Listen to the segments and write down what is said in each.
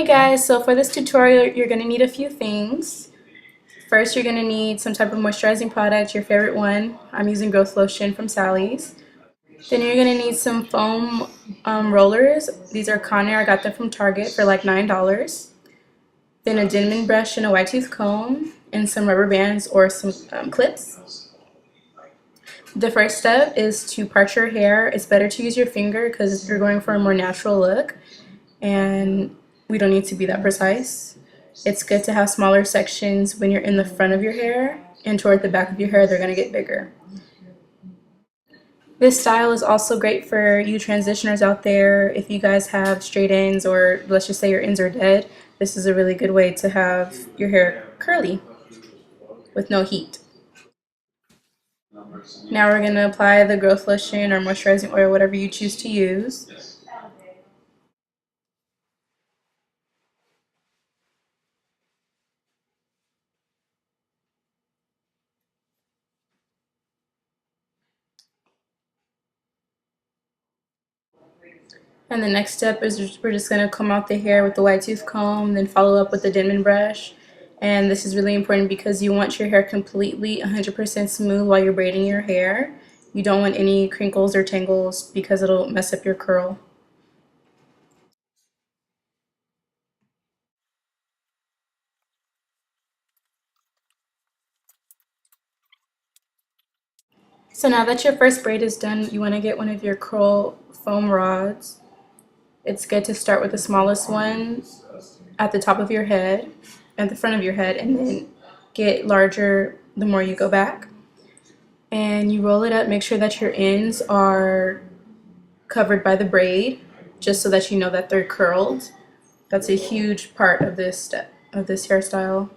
Hey guys, so for this tutorial you're going to need a few things. First you're going to need some type of moisturizing product, your favorite one. I'm using Growth Lotion from Sally's. Then you're going to need some foam rollers. These are Conair, I got them from Target for like $9. Then a Denman brush and a wide tooth comb and some rubber bands or some clips. The first step is to part your hair. It's better to use your finger because you're going for a more natural look and we don't need to be that precise. It's good to have smaller sections when you're in the front of your hair, and toward the back of your hair they're going to get bigger. This style is also great for you transitioners out there. If you guys have straight ends, or let's just say your ends are dead, this is a really good way to have your hair curly with no heat. Now we're going to apply the growth lotion or moisturizing oil, whatever you choose to use. And the next step is we're just going to comb out the hair with the wide tooth comb, then follow up with the Denman brush. And this is really important because you want your hair completely 100% smooth while you're braiding your hair. You don't want any crinkles or tangles because it'll mess up your curl. So now that your first braid is done, you want to get one of your curl foam rods. It's good to start with the smallest one at the top of your head, at the front of your head, and then get larger the more you go back. And you roll it up, make sure that your ends are covered by the braid, just so that you know that they're curled. That's a huge part of this step, of this hairstyle.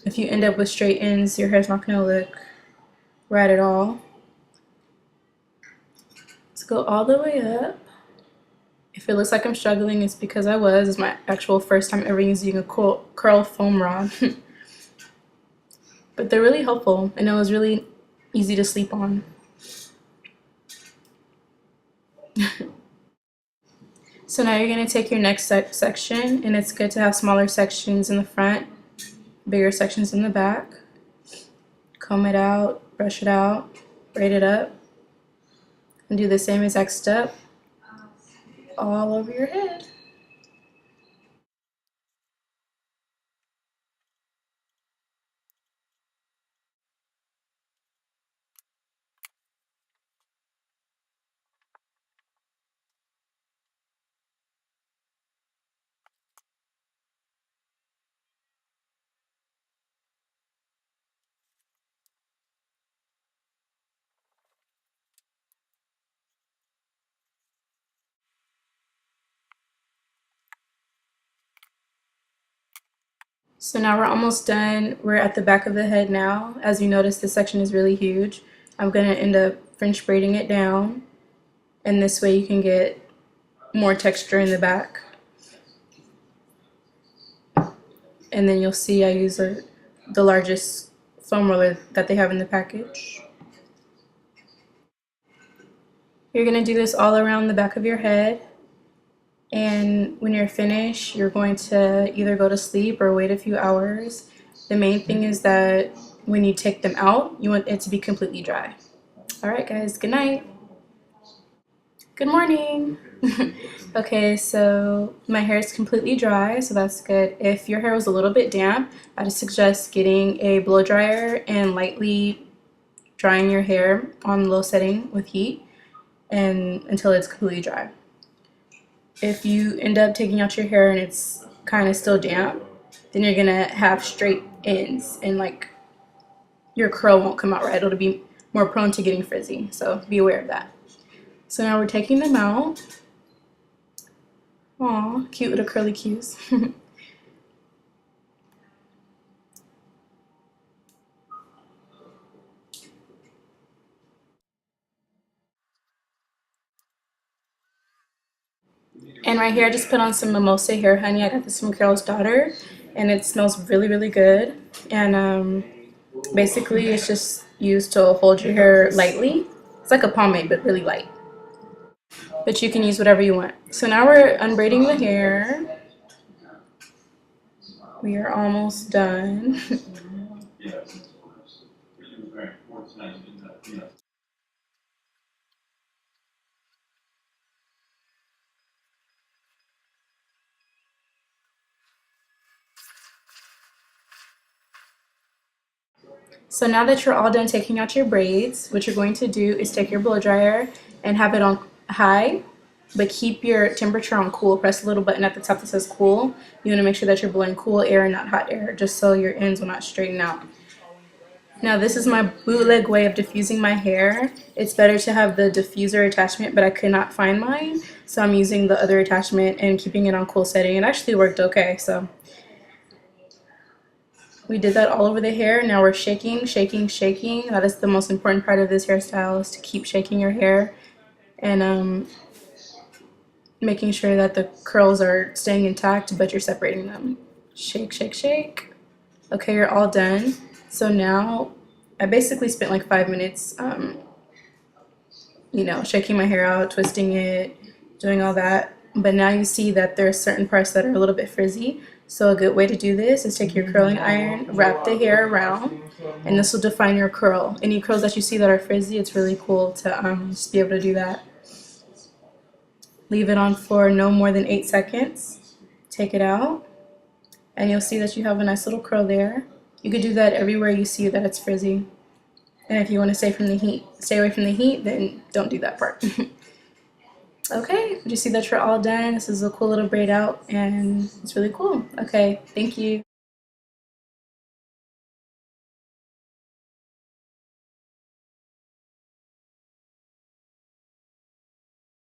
If you end up with straight ends, your hair's not going to look right at all. Let's go all the way up. If it looks like I'm struggling, it's because I was. It's my actual first time ever using a curl foam rod. But they're really helpful, and it was really easy to sleep on. So now you're going to take your next section, and it's good to have smaller sections in the front, bigger sections in the back. Comb it out, brush it out, braid it up, and do the same exact step all over your head. So now we're almost done. We're at the back of the head now. As you notice, this section is really huge. I'm going to end up French braiding it down, and this way you can get more texture in the back. And then you'll see I use the largest foam roller that they have in the package. You're going to do this all around the back of your head. And when you're finished, you're going to either go to sleep or wait a few hours. The main thing is that when you take them out, you want it to be completely dry. Alright guys, good night. Good morning. Okay, so my hair is completely dry, so that's good. If your hair was a little bit damp, I'd suggest getting a blow dryer and lightly drying your hair on low setting with heat and until it's completely dry. If you end up taking out your hair and it's kind of still damp, then you're gonna have straight ends and like your curl won't come out right. It'll be more prone to getting frizzy, so be aware of that. So now we're taking them out. Aw, cute little curly cues. And right here I just put on some Mimosa hair honey. I got this from Carol's daughter, and it smells really, really good. And basically it's just used to hold your hair lightly. It's like a pomade, but really light. But you can use whatever you want. So now we're unbraiding the hair. We are almost done. So now that you're all done taking out your braids, what you're going to do is take your blow dryer and have it on high, but keep your temperature on cool. Press the little button at the top that says cool. You want to make sure that you're blowing cool air and not hot air, just so your ends will not straighten out. Now this is my bootleg way of diffusing my hair. It's better to have the diffuser attachment, but I could not find mine, so I'm using the other attachment and keeping it on cool setting. It actually worked okay, so we did that all over the hair. Now we're shaking, shaking, shaking. That is the most important part of this hairstyle, is to keep shaking your hair and making sure that the curls are staying intact, but you're separating them. Shake, shake, shake. Okay, you're all done. So now I basically spent like 5 minutes, shaking my hair out, twisting it, doing all that. But now you see that there are certain parts that are a little bit frizzy. So a good way to do this is take your curling iron, wrap the hair around, and this will define your curl. Any curls that you see that are frizzy, it's really cool to just be able to do that. Leave it on for no more than 8 seconds. Take it out, and you'll see that you have a nice little curl there. You could do that everywhere you see that it's frizzy. And if you want to stay away from the heat, then don't do that part. Okay, you see that you're all done. This is a cool little braid out, and it's really cool. Okay, thank you.